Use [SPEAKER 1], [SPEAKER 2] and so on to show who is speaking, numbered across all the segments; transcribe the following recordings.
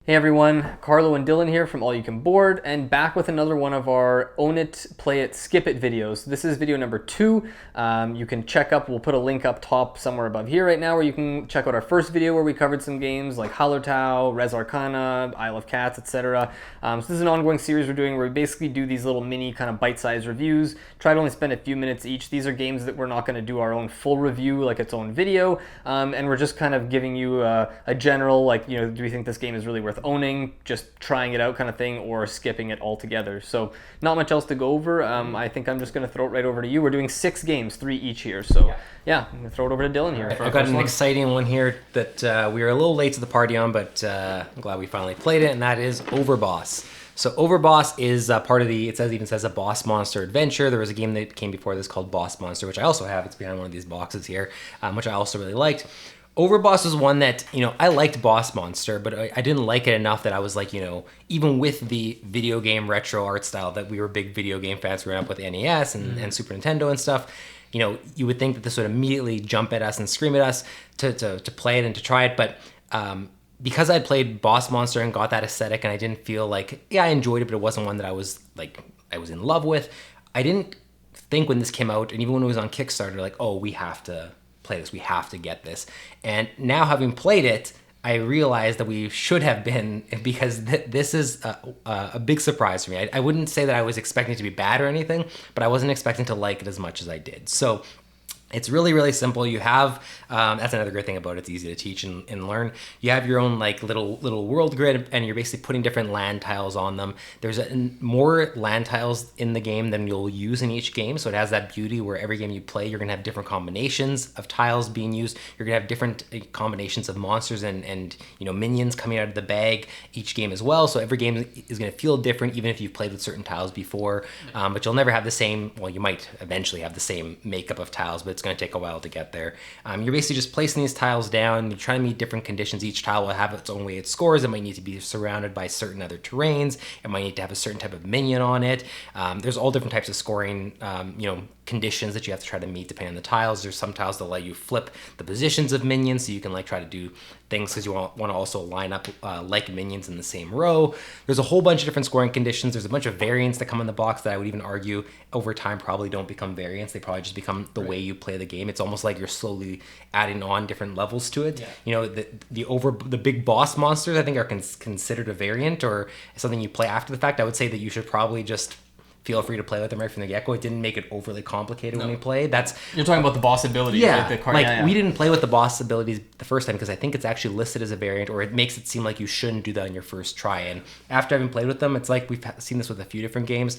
[SPEAKER 1] Hey everyone, Carlo and Dylan here from All You Can Board, and back with another one of our Own It, Play It, Skip It videos. This is video number 2. You can check up, we'll put a link up top somewhere above here right now where you can check out our first video where we covered some games like Hallertau, Res Arcana, Isle of Cats, etc. So this is an ongoing series we're doing where we basically do these little mini kind of bite-sized reviews. Try to only spend a few minutes each. These are games that we're not going to do our own full review like its own video, and we're just kind of giving you a general, like, you know, do we think this game is really worth owning, just trying it out kind of thing, or skipping it altogether. So not much else to go over. I think I'm just going to throw it right over to you. We're doing 6 games, 3 each here. So yeah, I'm going to throw it over to Dylan here.
[SPEAKER 2] I've got an exciting one here that we were a little late to the party on, but I'm glad we finally played it, and that is Overboss. So Overboss is part of the, even says a Boss Monster adventure. There was a game that came before this called Boss Monster, which I also have. It's behind one of these boxes here, which I also really liked. Overboss was one that, I liked Boss Monster, but I didn't like it enough that I was like, even with the video game retro art style that we were big video game fans growing up with NES and Super Nintendo and stuff, you would think that this would immediately jump at us and scream at us to play it and to try it. But because I played Boss Monster and got that aesthetic, and I didn't feel like, I enjoyed it, but it wasn't one that I was in love with. I didn't think when this came out, and even when it was on Kickstarter, like, oh, we have to play this, we have to get this. And now, having played it, I realized that we should have been, because this is a big surprise for me. I wouldn't say that I was expecting it to be bad or anything, but I wasn't expecting to like it as much as I did. So it's really, really simple. You have, that's another great thing about it. It's easy to teach and learn. You have your own little world grid, and you're basically putting different land tiles on them. There's more land tiles in the game than you'll use in each game. So it has that beauty where every game you play, you're going to have different combinations of tiles being used. You're going to have different combinations of monsters and minions coming out of the bag each game as well. So every game is going to feel different, even if you've played with certain tiles before. But you'll never have the same, well, you might eventually have the same makeup of tiles, but it's going to take a while to get there. You're basically just placing these tiles down. You're trying to meet different conditions. Each tile will have its own way it scores. It might need to be surrounded by certain other terrains. It might need to have a certain type of minion on it. There's all different types of scoring, conditions that you have to try to meet depending on the tiles. There's some tiles that let you flip the positions of minions, so you can try to do things because you want to also line up like minions in the same row. There's a whole bunch of different scoring conditions. There's a bunch of variants that come in the box that I would even argue over time probably don't become variants. They probably just become the way you play the game. It's almost like you're slowly adding on different levels to it. Yeah. The big boss monsters, I think, are considered a variant or something you play after the fact. I would say that you should probably just feel free to play with them right from the get-go. It didn't make it overly complicated when we played.
[SPEAKER 1] You're talking about the boss abilities.
[SPEAKER 2] Yeah, we didn't play with the boss abilities the first time because I think it's actually listed as a variant, or it makes it seem like you shouldn't do that on your first try. And after having played with them, it's like we've seen this with a few different games.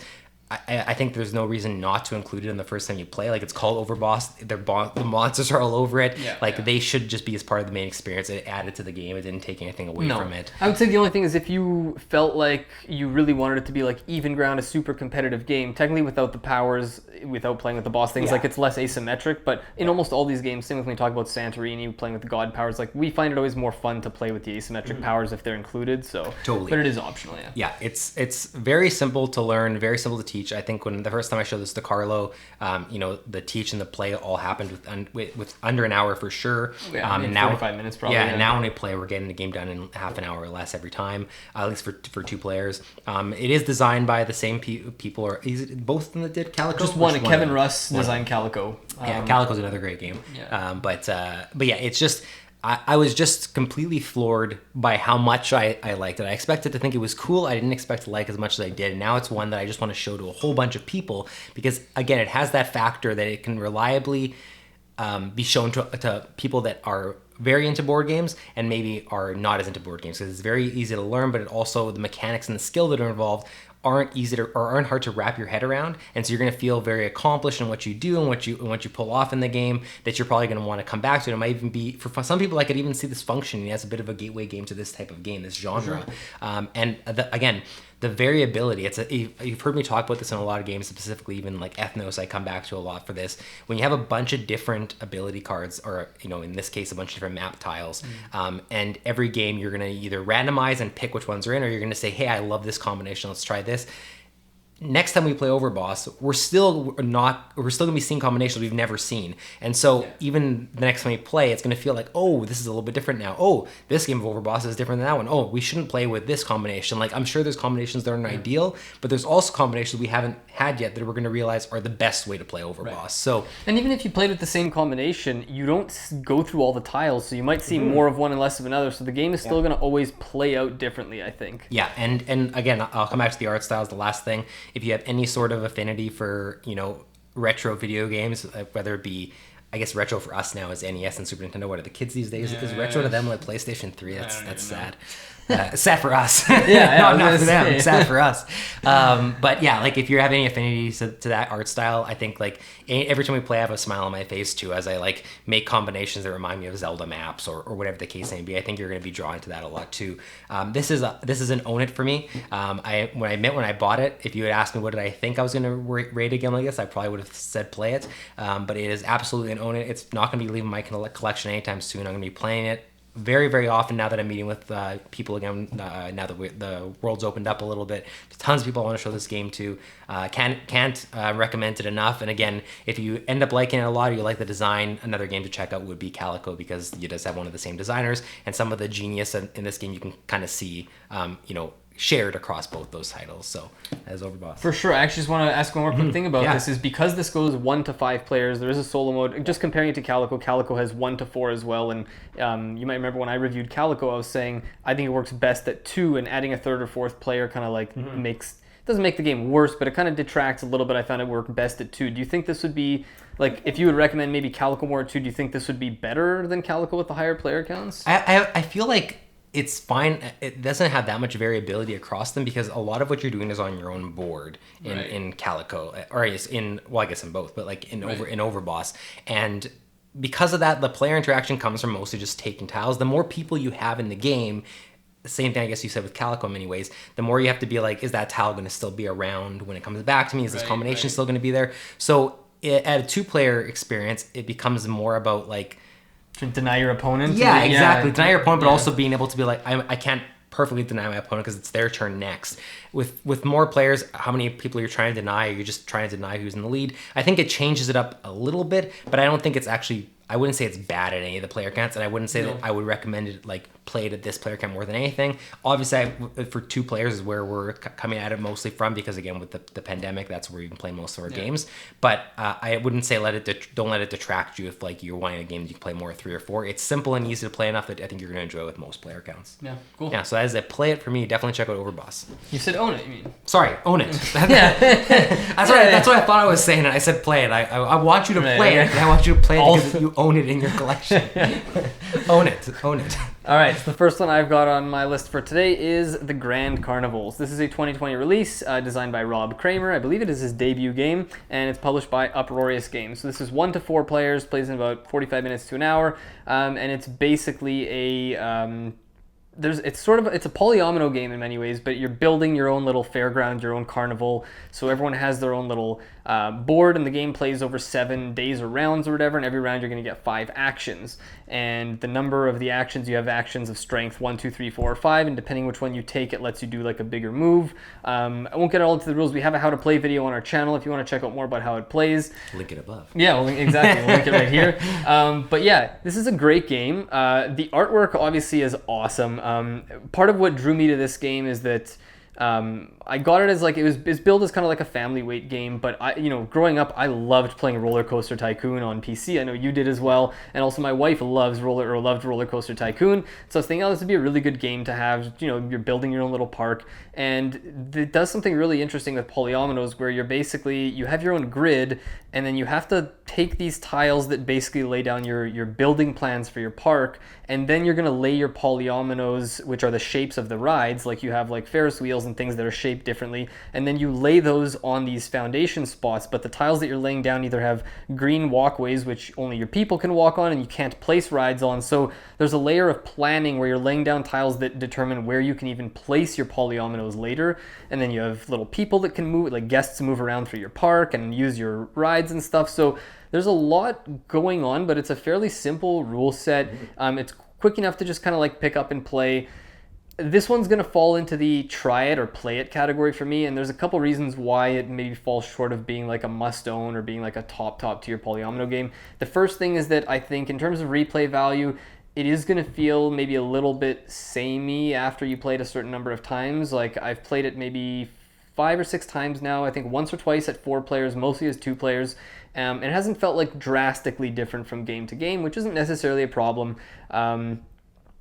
[SPEAKER 2] I think there's no reason not to include it in the first time you play. Like, it's called Overboss. The monsters are all over it. They should just be as part of the main experience. It added to the game. It didn't take anything away from it.
[SPEAKER 1] I would say the only thing is if you felt like you really wanted it to be like even ground, a super competitive game, technically without the powers, without playing with the boss things, like it's less asymmetric. But in almost all these games, same with when we talk about Santorini, playing with the god powers, like we find it always more fun to play with the asymmetric powers if they're included. So
[SPEAKER 2] totally.
[SPEAKER 1] But it is optional,
[SPEAKER 2] Yeah, it's very simple to learn, very simple to teach. I think when the first time I showed this to Carlo, the teach and the play all happened with under an hour for sure.
[SPEAKER 1] And now 45 minutes probably.
[SPEAKER 2] And now when we play, we're getting the game done in half an hour or less every time, at least for 2 players. It is designed by the same people, or is it both of them that did Calico?
[SPEAKER 1] Just one. Kevin Russ designed Calico.
[SPEAKER 2] Calico's another great game. But yeah, it's just. I was just completely floored by how much I liked it. I expected to think it was cool. I didn't expect to like as much as I did. And now it's one that I just want to show to a whole bunch of people because, again, it has that factor that it can reliably be shown to people that are very into board games and maybe are not as into board games. Because it's very easy to learn, but it also, the mechanics and the skill that are involved aren't easy to, or aren't hard to wrap your head around, and so you're going to feel very accomplished in what you do and what you pull off in the game, that you're probably going to want to come back to. It might even be, for some people, I could even see this functioning as a bit of a gateway game to this type of game, this genre. Again, the variability, you've heard me talk about this in a lot of games, specifically even like Ethnos, I come back to a lot for this. When you have a bunch of different ability cards, or in this case, a bunch of different map tiles, and every game you're going to either randomize and pick which ones are in, or you're going to say, hey, I love this combination, let's try this. next time we play Overboss, we're still gonna be seeing combinations we've never seen. And so even the next time we play, it's gonna feel like, oh, this is a little bit different now. Oh, this game of Overboss is different than that one. Oh, we shouldn't play with this combination. Like, I'm sure there's combinations that aren't ideal, but there's also combinations we haven't had yet that we're gonna realize are the best way to play Overboss. Right. So,
[SPEAKER 1] and even if you played with the same combination, you don't go through all the tiles, so you might see more of one and less of another. So the game is still gonna always play out differently, I think.
[SPEAKER 2] Yeah, and again, I'll come back to the art styles. The last thing, if you have any sort of affinity for, retro video games, whether it be, I guess retro for us now is NES and Super Nintendo. What are the kids these days? Is retro to them like PlayStation 3? That's sad. Sad for us. Not for them. Sad for us. But yeah, like if you're having any affinity to that art style, I think like every time we play, I have a smile on my face too, as I like make combinations that remind me of Zelda maps or whatever the case may be. I think you're going to be drawn to that a lot too. This is an own it for me. When I bought it, if you had asked me what did I think I was going to rate a game like this, I probably would have said play it. But it is absolutely an own it. It's not going to be leaving my collection anytime soon. I'm going to be playing it very, very often now that I'm meeting with people again, now that the world's opened up a little bit. Tons of people I want to show this game to. Can't recommend it enough. And again, if you end up liking it a lot or you like the design, another game to check out would be Calico, because it does have one of the same designers, and some of the genius in this game you can kind of see, shared across both those titles. So as Overboss.
[SPEAKER 1] For sure. I actually just want to ask one more quick thing about this is because this goes 1 to 5 players, there is a solo mode. Just comparing it to Calico, Calico has 1 to 4 as well. And you might remember when I reviewed Calico, I was saying I think it works best at 2, and adding a third or fourth player kind of like doesn't make the game worse, but it kind of detracts a little bit. I found it worked best at 2. Do you think this would be, like, if you would recommend maybe Calico more at 2, do you think this would be better than Calico with the higher player counts?
[SPEAKER 2] I feel like it's fine. It doesn't have that much variability across them, because a lot of what you're doing is on your own board in Calico, or I guess in both, but like in Overboss. And because of that, the player interaction comes from mostly just taking tiles. The more people you have in the game, the same thing I guess you said with Calico in many ways, the more you have to be like, is that tile going to still be around when it comes back to me? Is this combination still going to be there? So at a 2-player experience, it becomes more about like,
[SPEAKER 1] to deny your opponent?
[SPEAKER 2] Yeah, exactly. Deny your opponent, but also being able to be like, I can't perfectly deny my opponent because it's their turn next. With more players, how many people you're trying to deny, or you're just trying to deny who's in the lead. I think it changes it up a little bit, but I don't think it's actually, I wouldn't say it's bad at any of the player counts, and I wouldn't say that I would recommend it like played at this player count more than anything. Obviously, for 2 players is where we're coming at it mostly from, because again, with the pandemic, that's where you can play most of our games. But I wouldn't say don't let it detract you if like you're wanting a game that you can play more 3 or 4. It's simple and easy to play enough that I think you're going to enjoy with most player counts.
[SPEAKER 1] Yeah, cool.
[SPEAKER 2] Yeah, so as a play it for me, definitely check out Overboss.
[SPEAKER 1] You said own it, you mean?
[SPEAKER 2] Sorry, own it. That's what I thought I was saying. I said play it. I want you to play it. And I want you to play it because you own it in your collection. Own it.
[SPEAKER 1] All right, so the first one I've got on my list for today is the Grand Carnivals. This is a 2020 release designed by Rob Kramer. I believe it is his debut game, and it's published by Uproarious Games. So this is 1 to 4 players, plays in about 45 minutes to an hour, and it's basically a it's a polyomino game in many ways, but you're building your own little fairground, your own carnival. So everyone has their own little board, and the game plays over 7 days or rounds or whatever, and every round you're going to get 5 actions. And the number of the actions, you have actions of strength 1, 2, 3, 4, or 5, and depending which one you take, it lets you do like a bigger move. I won't get all into the rules. We have a how to play video on our channel if you want to check out more about how it plays.
[SPEAKER 2] Link it above.
[SPEAKER 1] Yeah, well, exactly. We'll link it right here. But yeah, this is a great game. The artwork obviously is awesome. Part of what drew me to this game is that I got it as like it's billed as kind of like a family weight game, but growing up I loved playing Roller Coaster Tycoon on PC. I know you did as well, and also my wife loved Roller Coaster Tycoon. So I was thinking, this would be a really good game to have. You're building your own little park, and it does something really interesting with polyominoes, where you have your own grid, and then you have to take these tiles that basically lay down your building plans for your park, and then you're going to lay your polyominoes, which are the shapes of the rides, like you have like Ferris wheels and things that are shaped differently, and then you lay those on these foundation spots. But the tiles that you're laying down either have green walkways, which only your people can walk on, and you can't place rides on. So there's a layer of planning where you're laying down tiles that determine where you can even place your polyominoes later. And then you have little people that can move, like guests, move around through your park and use your rides and stuff. So there's a lot going on, but it's a fairly simple rule set. It's quick enough to just kind of like pick up and play. This one's going to fall into the try it or play it category for me, and there's a couple reasons why it maybe falls short of being like a must own or being like a top tier polyomino game. The first thing is that I think in terms of replay value, it is going to feel maybe a little bit samey after you played a certain number of times. Like I've played it maybe 5 or 6 times now, I think once or twice at 4 players, mostly as 2 players. It hasn't felt like drastically different from game to game, which isn't necessarily a problem.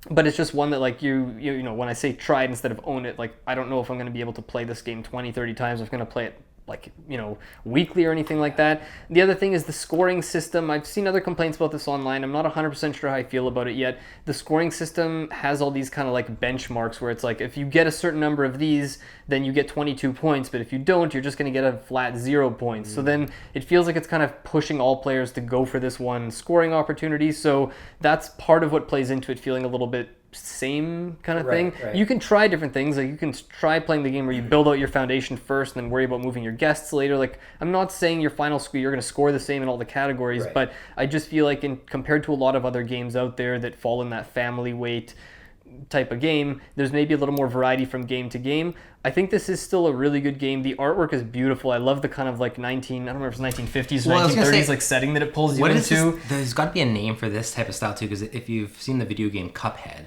[SPEAKER 1] But it's just one that like you know, when I say try it instead of own it, like I don't know if I'm going to be able to play this game 20, 30 times. I'm going to play it like, you know, weekly or anything like that. The other thing is the scoring system. I've seen other complaints about this online. I'm not 100% sure how I feel about it yet. The scoring system has all these kind of like benchmarks where it's like if you get a certain number of these, then you get 22 points, but if you don't, you're just going to get a flat 0 points. So then it feels like it's kind of pushing all players to go for this one scoring opportunity. So that's part of what plays into it feeling a little bit same kind of thing.
[SPEAKER 2] Right.
[SPEAKER 1] You can try different things. Like you can try playing the game where you build out your foundation first and then worry about moving your guests later. Like I'm not saying your final score you're going to score the same in all the categories, but I just feel like compared to a lot of other games out there that fall in that family weight type of game, there's maybe a little more variety from game to game. I think this is still a really good game. The artwork is beautiful. I love the kind of like I don't remember if it's 1950s or 1930s like setting that it pulls you into.
[SPEAKER 2] There's got to be a name for this type of style too, because if you've seen the video game Cuphead,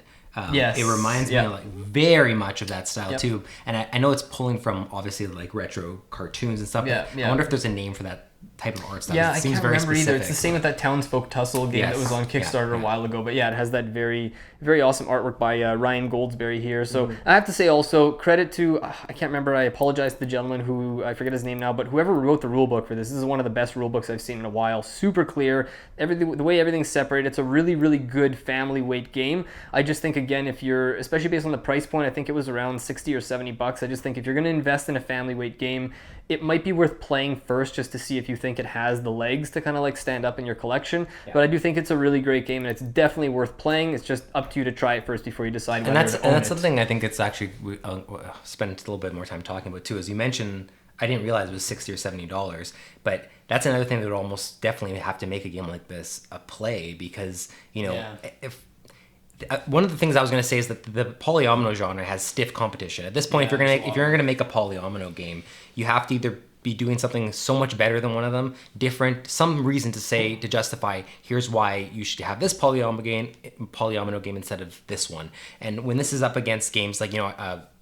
[SPEAKER 1] yes,
[SPEAKER 2] it reminds me of like very much of that style too. And I know it's pulling from obviously like retro cartoons and stuff.
[SPEAKER 1] Yeah,
[SPEAKER 2] I wonder if there's a name for that type of art style.
[SPEAKER 1] Yeah,
[SPEAKER 2] it
[SPEAKER 1] I
[SPEAKER 2] seems
[SPEAKER 1] can't
[SPEAKER 2] very
[SPEAKER 1] remember
[SPEAKER 2] specific,
[SPEAKER 1] either. It's the same with that Townsfolk Tussle game that was on Kickstarter a while ago. But yeah, it has that very, very awesome artwork by Ryan Goldsberry here. So I have to say also, credit to, I can't remember, I apologize to the gentleman who, I forget his name now, but whoever wrote the rulebook for this is one of the best rulebooks I've seen in a while. Super clear, everything, the way everything's separated. It's a really, really good family weight game. I just think, again, if you're, especially based on the price point, I think it was around 60 or 70 bucks. I just think if you're going to invest in a family weight game, it might be worth playing first just to see if you think it has the legs to kind of like stand up in your collection. Yeah. But I do think it's a really great game and it's definitely worth playing. It's just up to you to try it first before you decide whether to own it.
[SPEAKER 2] And that's something I think it's actually spent a little bit more time talking about too. As you mentioned, I didn't realize it was $60 or $70, but that's another thing that would almost definitely have to make a game like this a play, because you know if one of the things I was going to say is that the polyomino genre has stiff competition. At this point, if you're going to make a polyomino game, you have to either be doing something so much better than one of them, different, some reason to justify, here's why you should have this polyomino game instead of this one. And when this is up against games like,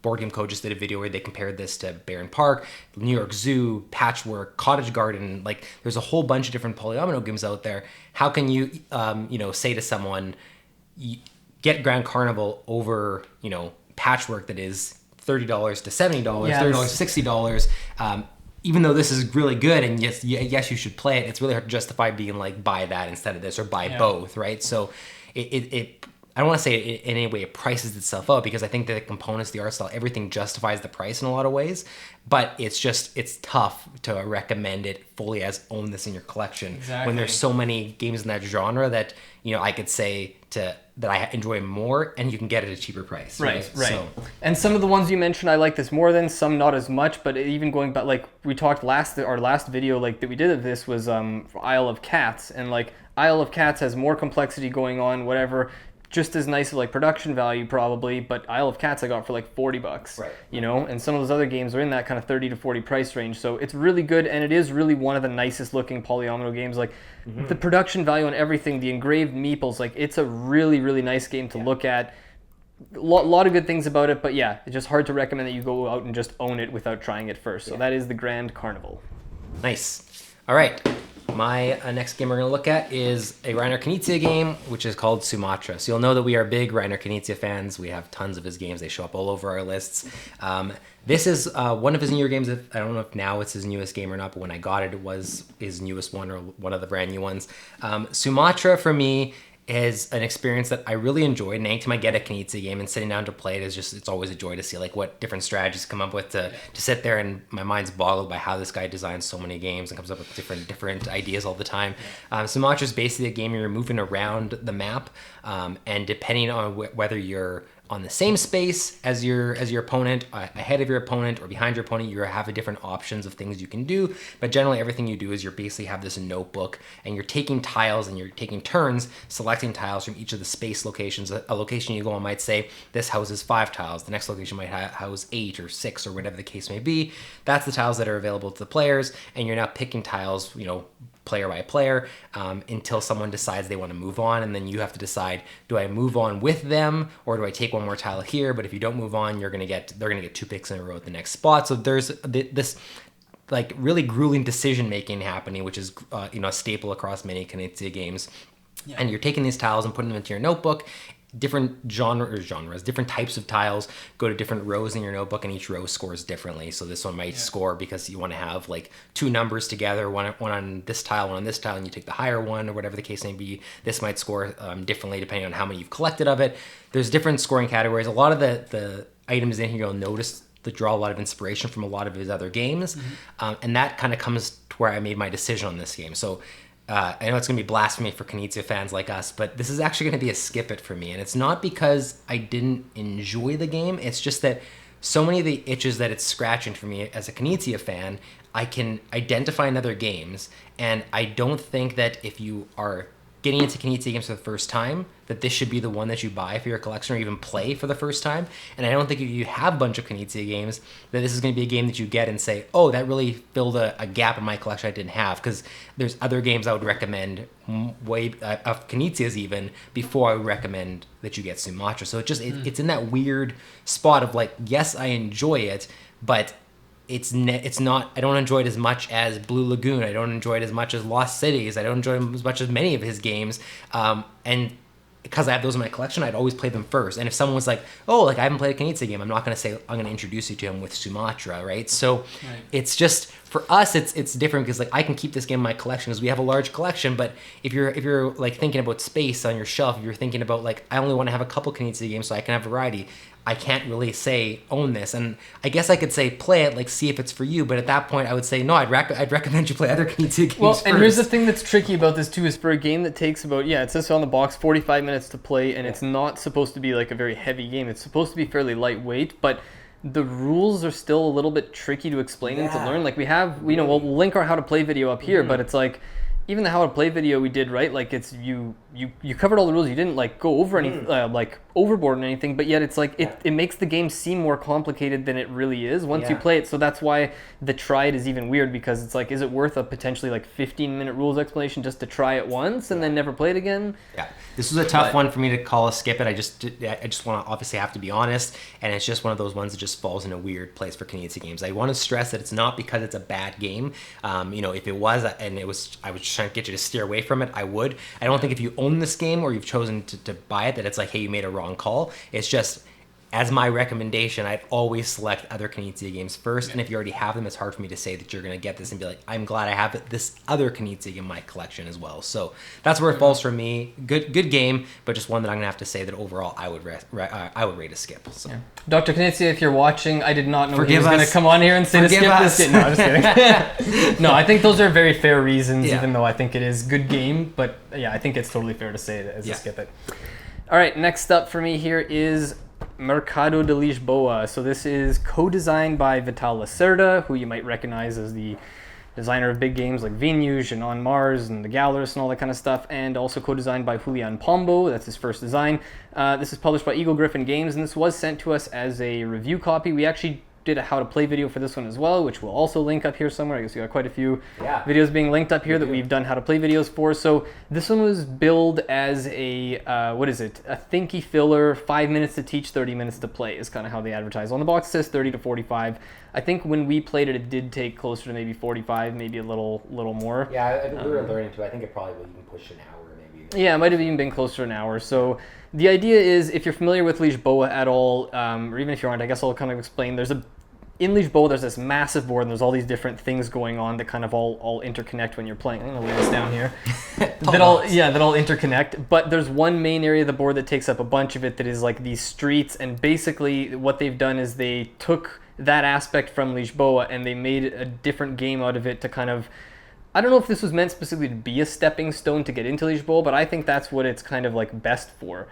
[SPEAKER 2] Board Game Code just did a video where they compared this to Barron Park, New York Zoo, Patchwork, Cottage Garden. Like, there's a whole bunch of different polyomino games out there. How can you, say to someone, get Grand Carnival over, Patchwork that is $30 to $70, $30 to $60. Even though this is really good and yes, you should play it, it's really hard to justify being like, buy that instead of this or buy both, right? So it I don't want to say in any way it prices itself out, because I think that the components, the art style, everything justifies the price in a lot of ways. But it's tough to recommend it fully as own this in your collection when there's so many games in that genre that I could say that I enjoy more, and you can get it at a cheaper price. Right. So,
[SPEAKER 1] and some of the ones you mentioned I like this more than, some not as much. But even going back, like we talked our last video like that we did of this was Isle of Cats, and like Isle of Cats has more complexity going on, whatever. Just as nice of like production value probably, but Isle of Cats I got for like $40, right? And some of those other games are in that kind of 30 to 40 price range. So it's really good, and it is really one of the nicest looking polyomino games. Like the production value on everything, the engraved meeples, like it's a really, really nice game to look at. A lot of good things about it, but yeah, it's just hard to recommend that you go out and just own it without trying it first. So that is the Grand Carnival.
[SPEAKER 2] Nice. All right. My next game we're going to look at is a Reiner Knizia game, which is called Sumatra. So you'll know that we are big Reiner Knizia fans. We have tons of his games. They show up all over our lists. This is one of his newer games. I don't know if now it's his newest game or not, but when I got it, it was his newest one or one of the brand new ones. Sumatra, for me, is an experience that I really enjoyed. And anytime I get a Knizia game and sitting down to play it it's always a joy to see like what different strategies come up with to sit there, and my mind's boggled by how this guy designs so many games and comes up with different ideas all the time. Sumatra is basically a game where you're moving around the map. And depending on whether you're on the same space as your opponent, ahead of your opponent or behind your opponent, you have different options of things you can do. But generally everything you do is you're basically have this notebook and you're taking tiles and you're taking turns selecting tiles from each of the space locations. A location you go on might say this houses 5 tiles. The next location might house 8 or 6 or whatever the case may be. That's the tiles that are available to the players, and you're now picking tiles, player by player, until someone decides they want to move on, and then you have to decide, do I move on with them or do I take one more tile here? But if you don't move on, they're gonna get 2 picks in a row at the next spot. So there's this like really grueling decision making happening, which is a staple across many Knizia games. Yeah. And you're taking these tiles and putting them into your notebook. Different genres, different types of tiles go to different rows in your notebook, and each row scores differently. So this one might score because you want to have like 2 numbers together, one on this tile, one on this tile, and you take the higher one or whatever the case may be. This might score differently depending on how many you've collected of it. There's different scoring categories. A lot of the items in here you'll notice that draw a lot of inspiration from a lot of his other games, and that kind of comes to where I made my decision on this game. So I know it's going to be blasphemy for Knizia fans like us, but this is actually going to be a skip it for me. And it's not because I didn't enjoy the game. It's just that so many of the itches that it's scratching for me as a Knizia fan, I can identify in other games. And I don't think that if you are getting into Knizia games for the first time, that this should be the one that you buy for your collection or even play for the first time. And I don't think if you have a bunch of Knizia games, that this is going to be a game that you get and say, oh, that really filled a gap in my collection I didn't have. Because there's other games I would recommend of Knizia's even before I would recommend that you get Sumatra. So it's in that weird spot of like, yes, I enjoy it, but it's not. I don't enjoy it as much as Blue Lagoon. I don't enjoy it as much as Lost Cities. I don't enjoy it as much as many of his games. And because I have those in my collection, I'd always play them first. And if someone was like, oh, like I haven't played a Knizia game, I'm not going to say I'm going to introduce you to him with Sumatra, right? So It's just for us, it's different because like I can keep this game in my collection because we have a large collection. But if you're like thinking about space on your shelf, if you're thinking about like I only want to have a couple Knizia games so I can have variety, I can't really say own this. And I guess I could say play it, like see if it's for you. But at that point, I would say no. I'd recommend you play other Knizia games.
[SPEAKER 1] Well,
[SPEAKER 2] first.
[SPEAKER 1] And here's the thing that's tricky about this too is for a game that takes about it says on the box 45 minutes to play, and it's not supposed to be like a very heavy game. It's supposed to be fairly lightweight, but the rules are still a little bit tricky to explain and to learn. Like we'll link our how to play video up here, but it's like even the how to play video we did, right? Like it's you covered all the rules. You didn't like go over any like overboard and anything, but yet it's like it makes the game seem more complicated than it really is once you play it. So that's why the try it is even weird, because it's like, is it worth a potentially like 15-minute rules explanation just to try it once and then never play it again?
[SPEAKER 2] Yeah, this was a tough one for me to call a skip it. I just want to obviously have to be honest, and it's just one of those ones that just falls in a weird place for Knizia games. I want to stress that it's not because it's a bad game. If it was and it was, I was trying to get you to steer away from it, I would. I don't think if you own this game or you've chosen to buy it that it's like, hey, you made a wrong call. It's just, as my recommendation, I'd always select other Knizia games first. And if you already have them, it's hard for me to say that you're going to get this and be like, I'm glad I have this other Knizia in my collection as well. So that's where it falls for me. Good game, but just one that I'm going to have to say that overall I would rate a skip. So.
[SPEAKER 1] Yeah. Dr. Knizia, if you're watching, I did not know he was going to come on here and say to skip this game. No, I'm just kidding. No, I think those are very fair reasons, even though I think it is good game. But yeah, I think it's totally fair to say it as a skip it. All right, next up for me here is Mercado de Lisboa. So this is co-designed by Vital Lacerda, who you might recognize as the designer of big games like Venush and On Mars and The Gallerist and all that kind of stuff, and also co-designed by Julian Pombo. That's his first design. This is published by Eagle Griffin Games, and this was sent to us as a review copy. We actually did a how to play video for this one as well, which we'll also link up here somewhere. I guess we got quite a few videos being linked up here that we've done how to play videos for. So this one was billed as a a thinky filler, 5 minutes to teach, 30 minutes to play is kind of how they advertise. On the box it says 30 to 45. I think when we played it, it did take closer to maybe 45, maybe a little more.
[SPEAKER 2] Yeah, we were learning too. I think it probably would even push an hour maybe.
[SPEAKER 1] Yeah, it might have even been closer to an hour. So the idea is, if you're familiar with Lisboa at all, or even if you aren't, I guess I'll kind of explain. In Lisboa, there's this massive board, and there's all these different things going on that kind of all interconnect when you're playing. I'm gonna lay this down here. that all interconnect. But there's one main area of the board that takes up a bunch of it that is like these streets, and basically what they've done is they took that aspect from Lisboa and they made a different game out of it to kind of I don't know if this was meant specifically to be a stepping stone to get into Lisboa, but I think that's what it's kind of like best for.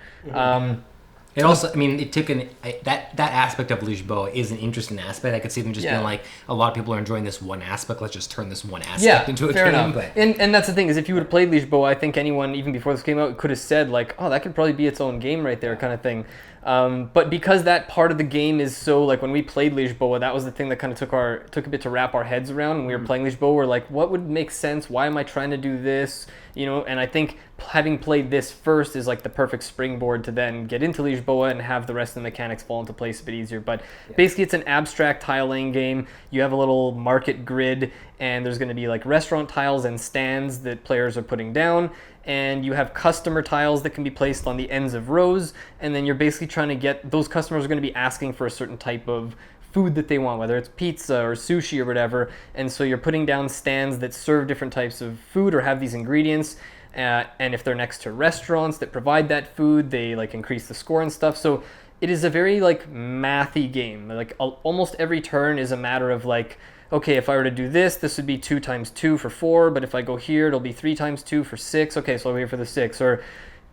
[SPEAKER 2] It also, I mean, it took that aspect of Lisboa is an interesting aspect. I could see them just being like, a lot of people are enjoying this one aspect. Let's just turn this one aspect into a
[SPEAKER 1] fair
[SPEAKER 2] game.
[SPEAKER 1] Enough.
[SPEAKER 2] But
[SPEAKER 1] and that's the thing, is if you would have played Lisboa, I think anyone, even before this came out, could have said like, oh, that could probably be its own game right there, kind of thing. But because that part of the game is so, like, when we played Lisboa, that was the thing that kind of took a bit to wrap our heads around. When we were playing Lisboa, we're like, what would make sense? Why am I trying to do this? You know, and I think having played this first is like the perfect springboard to then get into Lisboa and have the rest of the mechanics fall into place a bit easier. But basically, it's an abstract tile laying game. You have a little market grid, and there's going to be like restaurant tiles and stands that players are putting down. And you have customer tiles that can be placed on the ends of rows, and then you're basically trying to get, those customers are going to be asking for a certain type of food that they want, whether it's pizza or sushi or whatever. And so you're putting down stands that serve different types of food or have these ingredients. And if they're next to restaurants that provide that food, they like increase the score and stuff. So it is a very like mathy game. Like almost every turn is a matter of like, okay, if I were to do this, this would be 2 times 2 for 4, but if I go here, it'll be 3 times 2 for 6. Okay, so I'll wait for the 6. Or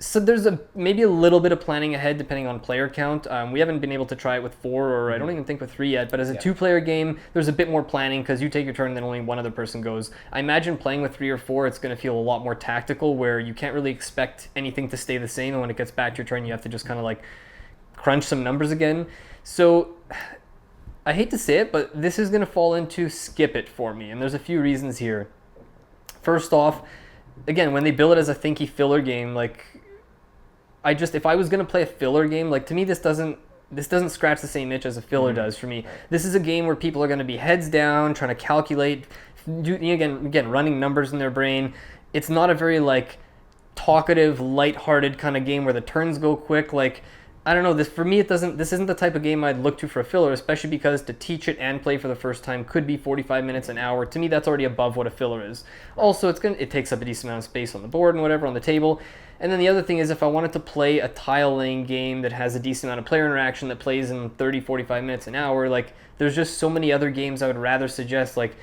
[SPEAKER 1] so there's maybe a little bit of planning ahead depending on player count. We haven't been able to try it with 4, or I don't even think with 3 yet, but as a 2-player game, there's a bit more planning because you take your turn and then only one other person goes. I imagine playing with 3 or 4, it's going to feel a lot more tactical, where you can't really expect anything to stay the same, and when it gets back to your turn, you have to just kind of like crunch some numbers again. So I hate to say it, but this is going to fall into skip it for me, and there's a few reasons here. First off, again, when they bill it as a thinky filler game, like, if I was going to play a filler game, like, to me this doesn't scratch the same itch as a filler does for me. This is a game where people are going to be heads down, trying to calculate, again, running numbers in their brain. It's not a very, like, talkative, lighthearted kind of game where the turns go quick. Like, I don't know, this isn't the type of game I'd look to for a filler, especially because to teach it and play for the first time could be 45 minutes, an hour. To me, that's already above what a filler is. Also, it takes up a decent amount of space on the board and whatever, on the table. And then the other thing is, if I wanted to play a tile laying game that has a decent amount of player interaction that plays in 30, 45 minutes, an hour, like, there's just so many other games I would rather suggest, like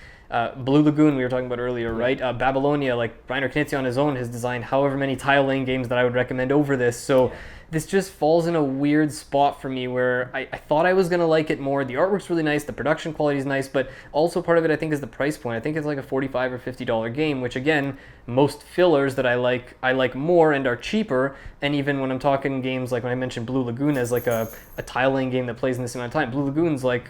[SPEAKER 1] Blue Lagoon we were talking about earlier, right? Babylonia, like Reiner Knizia on his own has designed however many tile laying games that I would recommend over this. So this just falls in a weird spot for me where I thought I was going to like it more. The artwork's really nice, the production quality is nice, but also part of it I think is the price point. I think it's like a $45 or $50 game, which again, most fillers that I like more and are cheaper. And even when I'm talking games like when I mentioned Blue Lagoon as like a tile laying game that plays in this amount of time, Blue Lagoon's like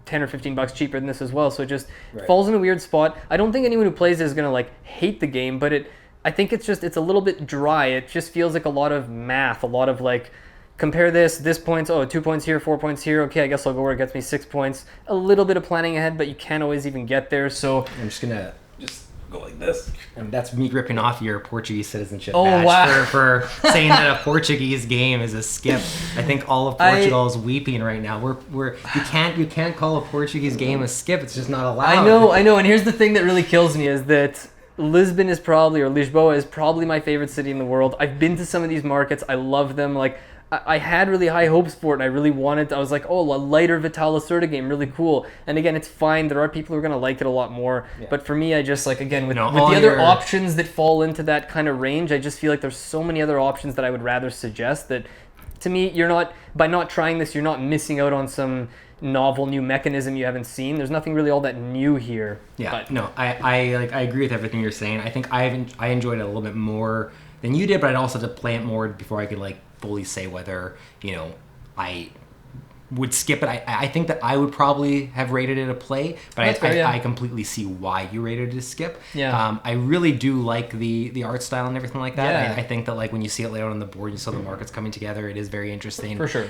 [SPEAKER 1] $10 or $15 cheaper than this as well. So it just falls in a weird spot. I don't think anyone who plays it is going to like hate the game, but I think it's a little bit dry. It just feels like a lot of math, a lot of like, compare this points, 2 points here, 4 points here. Okay, I guess I'll go where it gets me 6 points. A little bit of planning ahead, but you can't always even get there. So
[SPEAKER 2] I'm just going to go like this. And that's me ripping off your Portuguese citizenship
[SPEAKER 1] badge
[SPEAKER 2] for saying that a Portuguese game is a skip. I think all of Portugal is weeping right now. You can't call a Portuguese game a skip. It's just not allowed.
[SPEAKER 1] I know. And here's the thing that really kills me is that Lisboa is probably my favorite city in the world. I've been to some of these markets. I love them. Like, I had really high hopes for it, and I really wanted to. I was like, oh, a lighter Vital Lacerda game, really cool. And again, it's fine. There are people who are going to like it a lot more. Yeah. But for me, I just, like, again, with the other options that fall into that kind of range, I just feel like there's so many other options that I would rather suggest that, to me, by not trying this, you're not missing out on some novel new mechanism you haven't seen. There's nothing really all that new here.
[SPEAKER 2] Yeah, but no, I agree with everything you're saying. I think I enjoyed it a little bit more than you did, but I'd also have to play it more before I could like fully say whether I would skip it. I think that I would probably have rated it a play, but I completely see why you rated it a skip.
[SPEAKER 1] Yeah.
[SPEAKER 2] I really do like the art style and everything like that.
[SPEAKER 1] Yeah.
[SPEAKER 2] I think that like when you see it laid out on the board, you saw the markets coming together. It is very interesting.
[SPEAKER 1] For sure.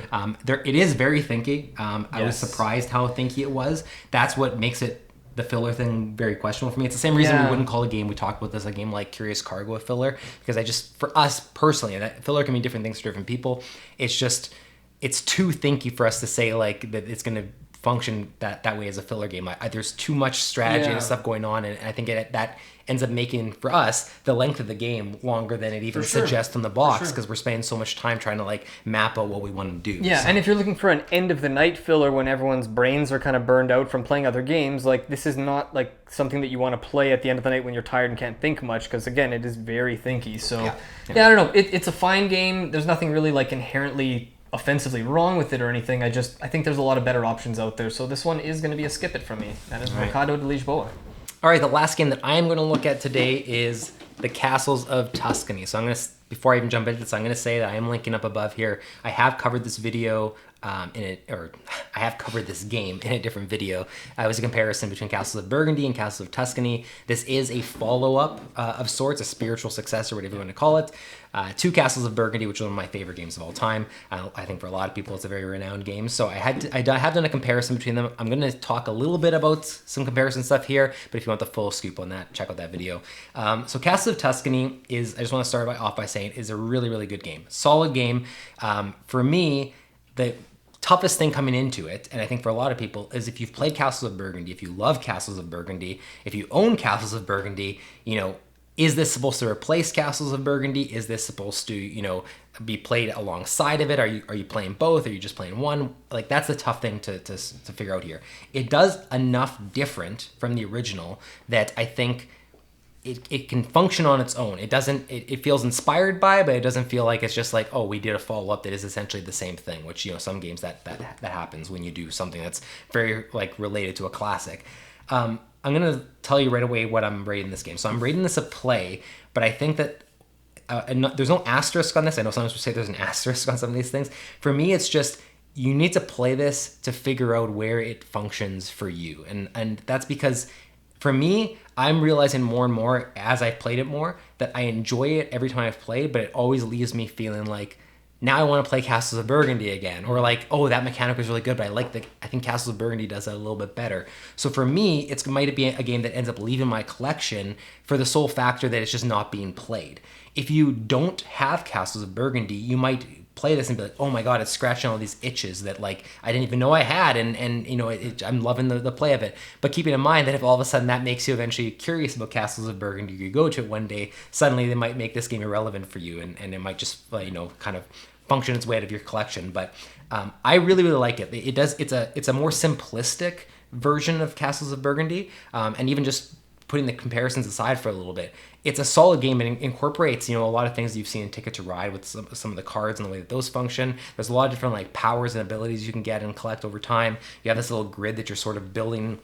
[SPEAKER 2] It is very thinky. I was
[SPEAKER 1] Yes.
[SPEAKER 2] surprised how thinky it was. That's what makes it the filler thing very questionable for me. It's the same reason we wouldn't call a game, we talked about this, a game like Curious Cargo a filler, because for us personally, that filler can mean different things to different people. It's too thinky for us to say like that it's going to function that way as a filler game. There's too much strategy and stuff going on, and I think that ends up making, for us, the length of the game longer than it even suggests on the box, because we're spending so much time trying to like map out what we want to do.
[SPEAKER 1] Yeah, and if you're looking for an end of the night filler when everyone's brains are kind of burned out from playing other games, like this is not like something that you want to play at the end of the night when you're tired and can't think much, because again, it is very thinky. So yeah, I don't know. It's a fine game. There's nothing really like inherently offensively wrong with it or anything. I think there's a lot of better options out there. So this one is going to be a skip it from me. That is Mercado de Lisboa.
[SPEAKER 2] All right, the last game that I am going to look at today is the Castles of Tuscany. So before I even jump into this, I'm going to say that I am linking up above here. I have covered this video I have covered this game in a different video. It was a comparison between Castles of Burgundy and Castles of Tuscany. This is a follow-up of sorts, a spiritual successor, whatever you want to call it, to Castles of Burgundy, which is one of my favorite games of all time. I think for a lot of people, it's a very renowned game. So I have done a comparison between them. I'm going to talk a little bit about some comparison stuff here, but if you want the full scoop on that, check out that video. So Castles of Tuscany I just want to start off by saying, is a really, really good game. Solid game. For me, the toughest thing coming into it, and I think for a lot of people, is if you've played Castles of Burgundy, if you love Castles of Burgundy, if you own Castles of Burgundy, is this supposed to replace Castles of Burgundy? Is this supposed to, be played alongside of it? Are you playing both? Are you just playing one? Like, that's the tough thing to figure out here. It does enough different from the original that I think it can function on its own. It feels inspired by, but it doesn't feel like it's just like, oh, we did a follow-up that is essentially the same thing, which, some games that happens when you do something that's very like related to a classic. I'm going to tell you right away what I'm rating this game. So I'm rating this a play, but I think that there's no asterisk on this. I know sometimes we say there's an asterisk on some of these things. For me, it's just, you need to play this to figure out where it functions for you. And that's because for me, I'm realizing more and more as I've played it more that I enjoy it every time I've played, but it always leaves me feeling like, now I want to play Castles of Burgundy again, or like, oh, that mechanic was really good, but I think Castles of Burgundy does that a little bit better. So for me, it might be a game that ends up leaving my collection for the sole factor that it's just not being played. If you don't have Castles of Burgundy, you might play this and be like, oh my god, it's scratching all these itches that like I didn't even know I had, and I'm loving the play of it. But keeping in mind that if all of a sudden that makes you eventually curious about Castles of Burgundy, you go to it one day, suddenly they might make this game irrelevant for you, and it might just kind of function its way out of your collection. But I really, really like it. It's a more simplistic version of Castles of Burgundy, and even just putting the comparisons aside for a little bit, it's a solid game, and it incorporates, a lot of things you've seen in Ticket to Ride with some of the cards and the way that those function. There's a lot of different like powers and abilities you can get and collect over time. You have this little grid that you're sort of building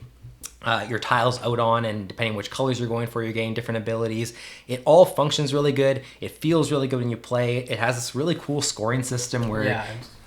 [SPEAKER 2] your tiles out on, and depending which colors you're going for, you're getting different abilities. It all functions really good. It feels really good when you play. It has this really cool scoring system where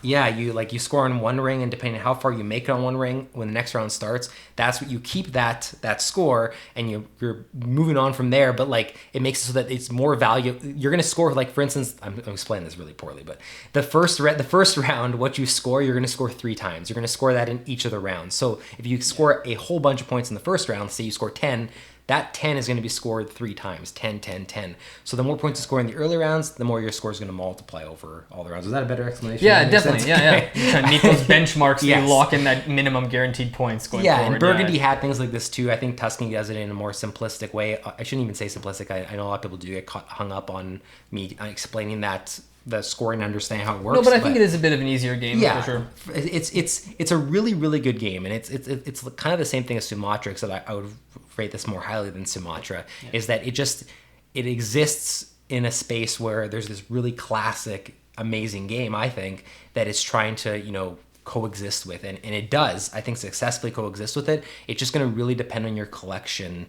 [SPEAKER 2] you score on one ring, and depending on how far you make it on one ring, when the next round starts, that's what you keep that score, and you're moving on from there. But like, it makes it so that it's more value. You're going to score, like, for instance, I'm explaining this really poorly, but the first round, what you score, you're going to score 3 times. You're going to score that in each of the rounds. So if you score a whole bunch of points in the first round, say you score 10, that 10 is going to be scored 3 times, 10, 10, 10. So the more points you score in the early rounds, the more your score is going to multiply over all the rounds. Is that a better explanation?
[SPEAKER 1] Yeah, definitely. Yeah. You're trying to meet those benchmarks, yes. You lock in that minimum guaranteed points going forward.
[SPEAKER 2] And Burgundy had things like this too. I think Tuscany does it in a more simplistic way. I shouldn't even say simplistic. I know a lot of people do get hung up on me explaining that, the scoring, and understanding how it works.
[SPEAKER 1] No, but I think it is a bit of an easier game, for sure.
[SPEAKER 2] It's a really, really good game, and it's kind of the same thing as Sumatra, except I would rate this more highly than Sumatra, is that it exists in a space where there's this really classic, amazing game, I think, that is trying to, coexist with, and it does, I think, successfully coexist with it. It's just going to really depend on your collection,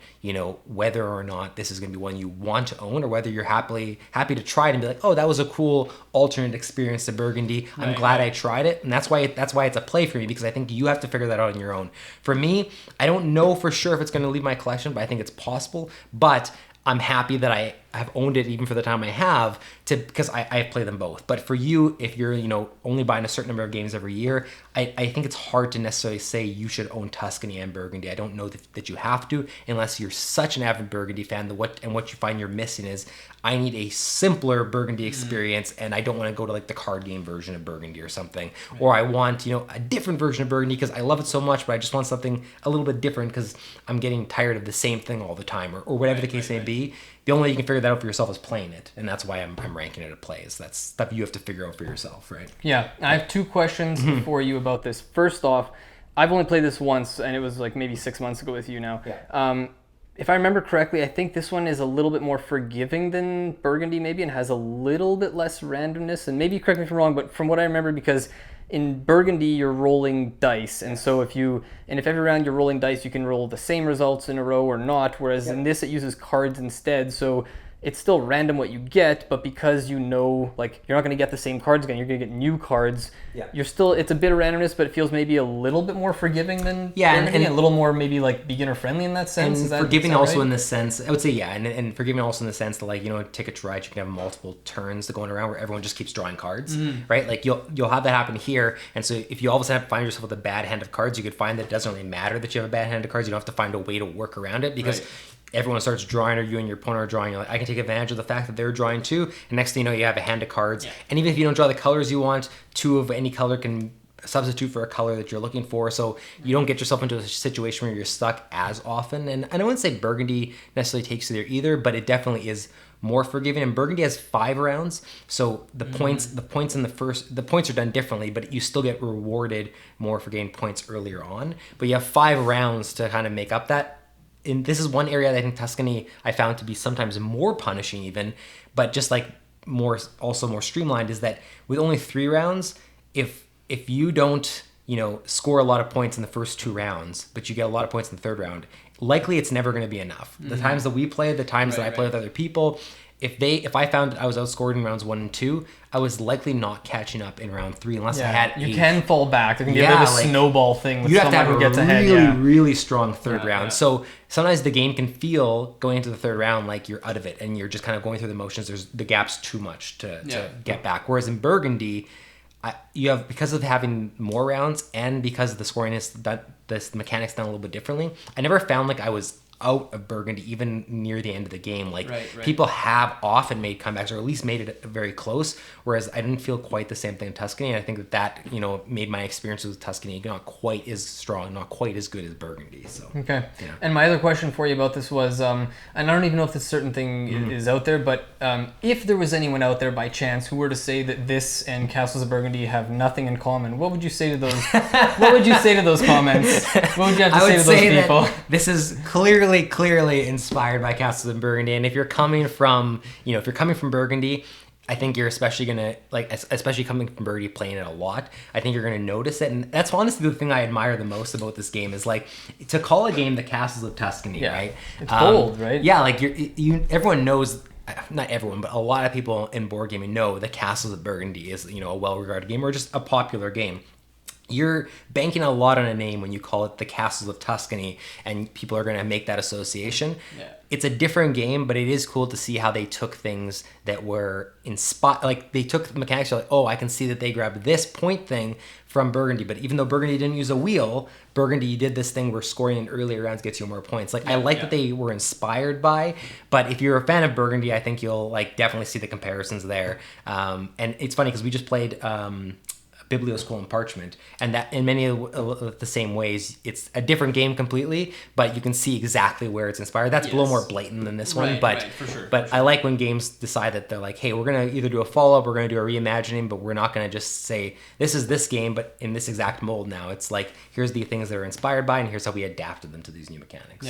[SPEAKER 2] whether or not this is going to be one you want to own, or whether you're happy to try it and be like, oh, that was a cool alternate experience to Burgundy. I'm glad I tried it, and that's why it's a play for me, because I think you have to figure that out on your own. For me, I don't know for sure if it's going to leave my collection, but I think it's possible. But I'm happy that have owned it even for the time I have because I play them both. But for you, if you're only buying a certain number of games every year, I think it's hard to necessarily say you should own Tuscany and Burgundy. I don't know that you have to unless you're such an avid Burgundy fan. What you find you're missing is I need a simpler Burgundy experience, and I don't want to go to like the card game version of Burgundy or something, or I want a different version of Burgundy because I love it so much, but I just want something a little bit different because I'm getting tired of the same thing all the time, or whatever the case may be. The only way you can figure that out for yourself is playing it, and that's why I'm ranking it at plays. That's stuff you have to figure out for yourself, right?
[SPEAKER 1] Yeah, I have 2 questions for you about this. First off, I've only played this once, and it was like maybe 6 months ago with you now.
[SPEAKER 2] Yeah.
[SPEAKER 1] If I remember correctly, I think this one is a little bit more forgiving than Burgundy maybe, and has a little bit less randomness. And maybe correct me if I'm wrong, but from what I remember, because in Burgundy you're rolling dice, and so if every round you're rolling dice, you can roll the same results in a row or not. Whereas in this it uses cards instead, so it's still random what you get, but because like you're not going to get the same cards again, you're going to get new cards.
[SPEAKER 2] Yeah.
[SPEAKER 1] It's a bit of randomness, but it feels maybe a little bit more forgiving than Burgundy, and a little more maybe like beginner friendly in that sense.
[SPEAKER 2] And forgiving also in the sense, I would say, and forgiving also in the sense that, like, Ticket to Ride, you can have multiple turns going around where everyone just keeps drawing cards, right? Like you'll have that happen here, and so if you all of a sudden find yourself with a bad hand of cards, you could find that it doesn't really matter that you have a bad hand of cards. You don't have to find a way to work around it because everyone starts drawing, or you and your opponent are drawing. You're like, I can take advantage of the fact that they're drawing too, and next thing you know, you have a hand of cards. And even if you don't draw the colors you want, 2 of any color can substitute for a color that you're looking for, so you don't get yourself into a situation where you're stuck as often. And I wouldn't say Burgundy necessarily takes you there either, but it definitely is more forgiving. And Burgundy has 5 rounds, so the points are done differently, but you still get rewarded more for getting points earlier on. But you have 5 rounds to kind of make up that. And this is one area that I think Tuscany I found to be sometimes more punishing even, but just like more streamlined, is that with only 3 rounds, if you don't score a lot of points in the first 2 rounds, but you get a lot of points in the 3rd round, likely it's never going to be enough. The times that we play, the times that I play with other people, if I found I was outscored in rounds 1 and 2, I was likely not catching up in round 3 unless I had
[SPEAKER 1] you can fall back. There can be a bit of a snowball thing with someone who gets ahead.
[SPEAKER 2] You have to have a really strong 3rd round. So sometimes the game can feel going into the 3rd round like you're out of it and you're just kind of going through the motions. The gap's too much to get back. Whereas in Burgundy, you have, because of having more rounds and because of the scoring is that this mechanics done a little bit differently, I never found like I was out of Burgundy even near the end of the game. Like people have often made comebacks, or at least made it very close, whereas I didn't feel quite the same thing in Tuscany. And I think that made my experience with Tuscany not quite as strong, not quite as good as Burgundy. So
[SPEAKER 1] And my other question for you about this was, and I don't even know if this certain thing is out there, but if there was anyone out there by chance who were to say that this and Castles of Burgundy have nothing in common, what would you say to those? What would you say to those comments? What would you have to say to those people?
[SPEAKER 2] This is clearly inspired by Castles of Burgundy, and if you're coming from Burgundy, I think you're especially gonna especially coming from Burgundy, playing it a lot, I think you're gonna notice it. And that's honestly the thing I admire the most about this game, is like to call a game the Castles of Tuscany, right?
[SPEAKER 1] It's bold, right?
[SPEAKER 2] Yeah, like everyone knows. Not everyone, but a lot of people in board gaming know the Castles of Burgundy is a well-regarded game, or just a popular game. You're banking a lot on a name when you call it the Castles of Tuscany, and people are going to make that association. It's a different game, but it is cool to see how they took things that were inspired. Like they took the mechanics, like, oh, I can see that they grabbed this point thing from Burgundy, but even though Burgundy didn't use a wheel, Burgundy did this thing where scoring in earlier rounds gets you more points. Like I like that they were inspired by, but if you're a fan of Burgundy, I think you'll definitely see the comparisons there. And it's funny because we just played Biblio Scroll and Parchment, and that in many of the same ways, it's a different game completely, but you can see exactly where it's inspired. That's a little more blatant than this one, but
[SPEAKER 1] for sure.
[SPEAKER 2] I like when games decide that they're like, hey, we're gonna either do a follow-up, we're gonna do a reimagining, but we're not gonna just say this is this game but in this exact mold. Now it's like, here's the things that are inspired by, and here's how we adapted them to these new mechanics.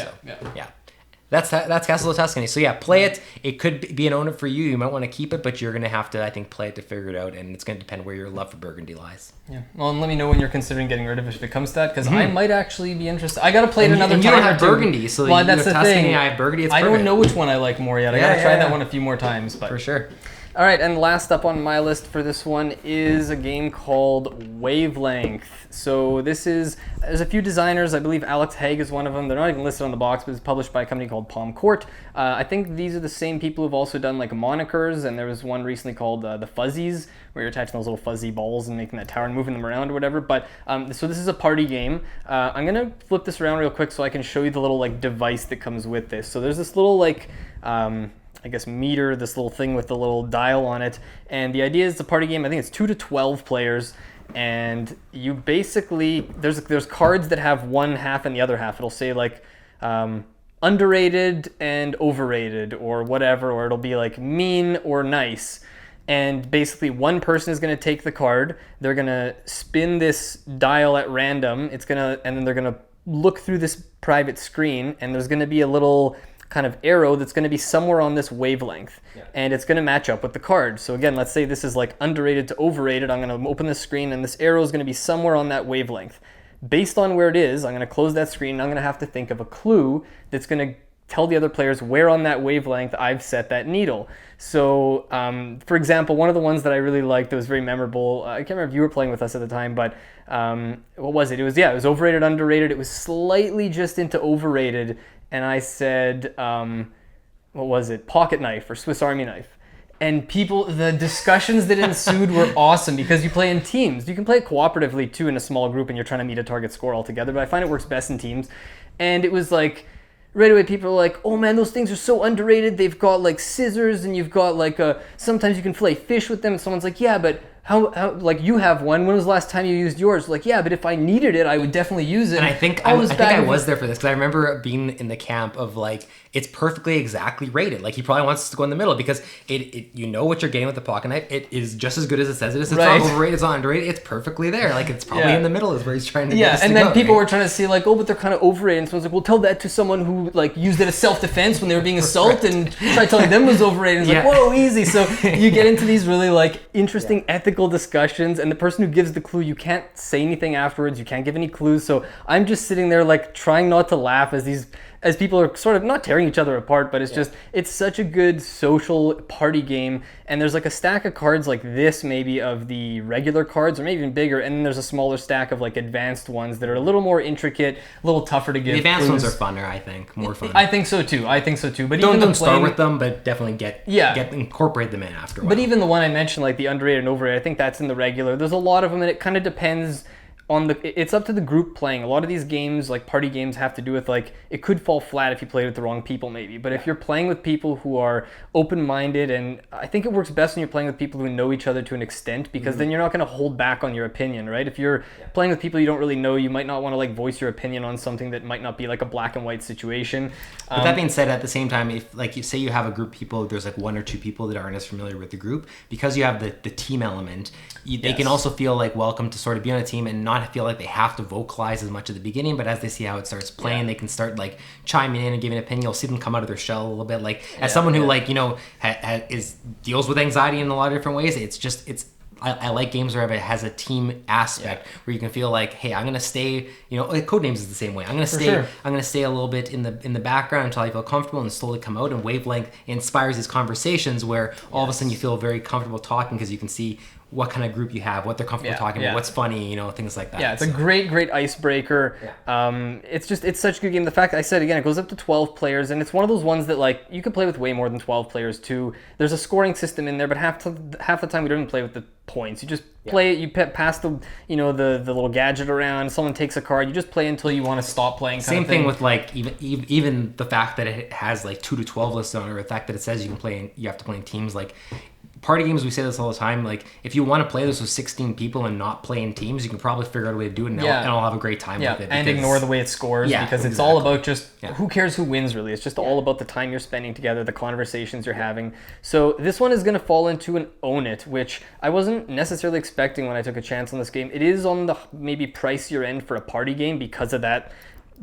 [SPEAKER 2] That's Castles of Tuscany. So play it. It could be an own it for you. You might want to keep it, but you're going to have to, I think, play it to figure it out, and it's going to depend where your love for Burgundy lies. Well,
[SPEAKER 1] and let me know when you're considering getting rid of it if it comes to that, because I might actually be interested. I got to play it another time.
[SPEAKER 2] You don't have Burgundy, so
[SPEAKER 1] that's the
[SPEAKER 2] Tuscany,
[SPEAKER 1] thing.
[SPEAKER 2] I have Burgundy. It's
[SPEAKER 1] I don't know which one I like more yet. I got to try that one a few more times, but
[SPEAKER 2] for sure.
[SPEAKER 1] All right, and last up on my list for this one is a game called Wavelength. So there's a few designers. I believe Alex Haig is one of them. They're not even listed on the box, but it's published by a company called Palm Court. I think these are the same people who've also done like Monikers, and there was one recently called The Fuzzies, where you're attaching those little fuzzy balls and making that tower and moving them around or whatever. But so this is a party game. I'm gonna flip this around real quick so I can show you the little like device that comes with this. So there's this little like I guess meter, this little thing with the little dial on it. And the idea is it's a party game. I think it's 2 to 12 players. And you basically, there's cards that have one half and the other half. It'll say like underrated and overrated or whatever, or it'll be like mean or nice. And basically one person is going to take the card. They're going to spin this dial at random. And then they're going to look through this private screen, and there's going to be a little kind of arrow that's going to be somewhere on this wavelength, and it's going to match up with the card. So again, let's say this is like underrated to overrated. I'm going to open the screen, and this arrow is going to be somewhere on that wavelength. Based on where it is, I'm going to close that screen, and I'm going to have to think of a clue that's going to tell the other players where on that wavelength I've set that needle. So for example, one of the ones that I really liked that was very memorable, I can't remember if you were playing with us at the time, but what was it? It was overrated, underrated. It was slightly just into overrated, and I said, what was it? Pocket knife or Swiss Army knife. And the discussions that ensued were awesome because you play in teams. You can play it cooperatively too in a small group and you're trying to meet a target score all together, but I find it works best in teams. And it was like, right away people are like, oh man, those things are so underrated. They've got like scissors and you've got like sometimes you can fillet fish with them. And someone's like, yeah, but how like you have one. When was the last time you used yours? Like, yeah, but if I needed it, I would definitely use it.
[SPEAKER 2] And I think I was there for this because I remember being in the camp of like, it's perfectly exactly rated. Like he probably wants us to go in the middle because it you know what you're getting with the pocket knife. It is just as good as it says it is. It's
[SPEAKER 1] right.
[SPEAKER 2] not overrated, it's not underrated. It's perfectly there. Like it's probably in the middle is where he's trying to get us
[SPEAKER 1] and
[SPEAKER 2] to
[SPEAKER 1] then
[SPEAKER 2] go,
[SPEAKER 1] people
[SPEAKER 2] right?
[SPEAKER 1] were trying to say like, oh, but they're kind of overrated. And someone's like, well, tell that to someone who like used it as self-defense when they were being assaulted and try telling them it was overrated. And it's like, whoa, easy. So you get into these really like interesting ethical discussions, and the person who gives the clue, you can't say anything afterwards. You can't give any clues. So I'm just sitting there like trying not to laugh as people are sort of not tearing each other apart, but it's such a good social party game. And there's like a stack of cards like this, maybe of the regular cards, or maybe even bigger. And then there's a smaller stack of like advanced ones that are a little more intricate, a little tougher to give.
[SPEAKER 2] The advanced
[SPEAKER 1] clues.
[SPEAKER 2] ones are funner, I think, more fun.
[SPEAKER 1] I think so too. But
[SPEAKER 2] don't start with them, but definitely incorporate them in after a while.
[SPEAKER 1] But even the one I mentioned, like the underrated and overrated, I think that's in the regular. There's a lot of them, and it kind of depends on it's up to the group playing. A lot of these games, like party games, have to do with like, it could fall flat if you play with the wrong people maybe, but if you're playing with people who are open-minded, and I think it works best when you're playing with people who know each other to an extent, because then you're not going to hold back on your opinion, right? If you're playing with people you don't really know, you might not want to like voice your opinion on something that might not be like a black and white situation.
[SPEAKER 2] But that being said, at the same time, if like you say you have a group of people, there's like one or two people that aren't as familiar with the group, because you have the team element, they can also feel like welcome to sort of be on a team and not feel like they have to vocalize as much at the beginning, but as they see how it starts playing, they can start like chiming in and giving an opinion. You'll see them come out of their shell a little bit. Like as someone who like, you know, deals with anxiety in a lot of different ways, I like games where it has a team aspect where you can feel like, hey, I'm gonna stay. You know, like Codenames is the same way. I'm gonna stay a little bit in the background until I feel comfortable and slowly come out. And Wavelength inspires these conversations where all of a sudden you feel very comfortable talking because you can see what kind of group you have, what they're comfortable talking about, what's funny, you know, things like that.
[SPEAKER 1] Yeah, it's a great icebreaker. It's such a good game. The fact I said again, it goes up to 12 players, and it's one of those ones that like you could play with way more than 12 players too. There's a scoring system in there, but half the time we don't even play with the points. You just play it. You pass the the little gadget around. Someone takes a card. You just play until you want to stop playing.
[SPEAKER 2] Same thing with like even the fact that it has like 2 to 12 lists on it, or the fact that it says you have to play in teams. Like party games, we say this all the time. Like if you want to play this with 16 people and not play in teams, you can probably figure out a way to do it, and I'll have a great time with it.
[SPEAKER 1] And ignore the way it scores, because it's all about just who cares who wins, really. It's just all about the time you're spending together, the conversations you're having. So this one is going to fall into an Own It, which I wasn't necessarily expecting when I took a chance on this game. It is on the maybe pricier end for a party game because of that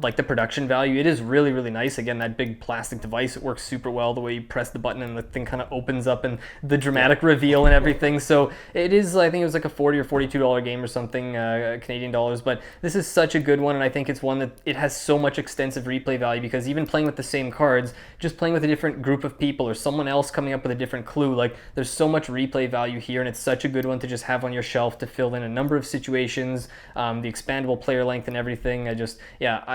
[SPEAKER 1] like the production value. It is really, really nice. Again, that big plastic device, it works super well. The way you press the button and the thing kind of opens up and the dramatic reveal and everything. So it is, I think it was like a $40 or $42 game or something, Canadian dollars. But this is such a good one, and I think it's one that it has so much extensive replay value, because even playing with the same cards, just playing with a different group of people or someone else coming up with a different clue, like there's so much replay value here, and it's such a good one to just have on your shelf to fill in a number of situations, the expandable player length and everything.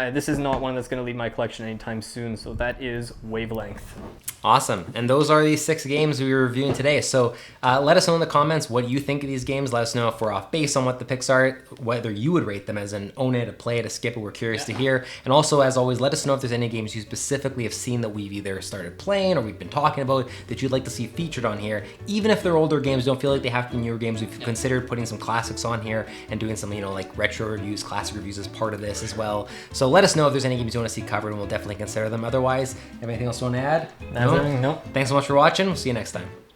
[SPEAKER 1] This is not one that's going to leave my collection anytime soon. So that is Wavelength.
[SPEAKER 2] Awesome. And those are the 6 games we were reviewing today. So let us know in the comments what you think of these games. Let us know if we're off base on what the picks are, whether you would rate them as an own it, a play it, a skip it. We're curious to hear. And also, as always, let us know if there's any games you specifically have seen that we've either started playing or we've been talking about that you'd like to see featured on here. Even if they're older games, don't feel like they have to be newer games. We've considered putting some classics on here and doing some, like retro reviews, classic reviews as part of this as well. So let us know if there's any games you want to see covered, and we'll definitely consider them. Otherwise, have anything else you want to add?
[SPEAKER 1] No.
[SPEAKER 2] Thanks so much for watching. We'll see you next time.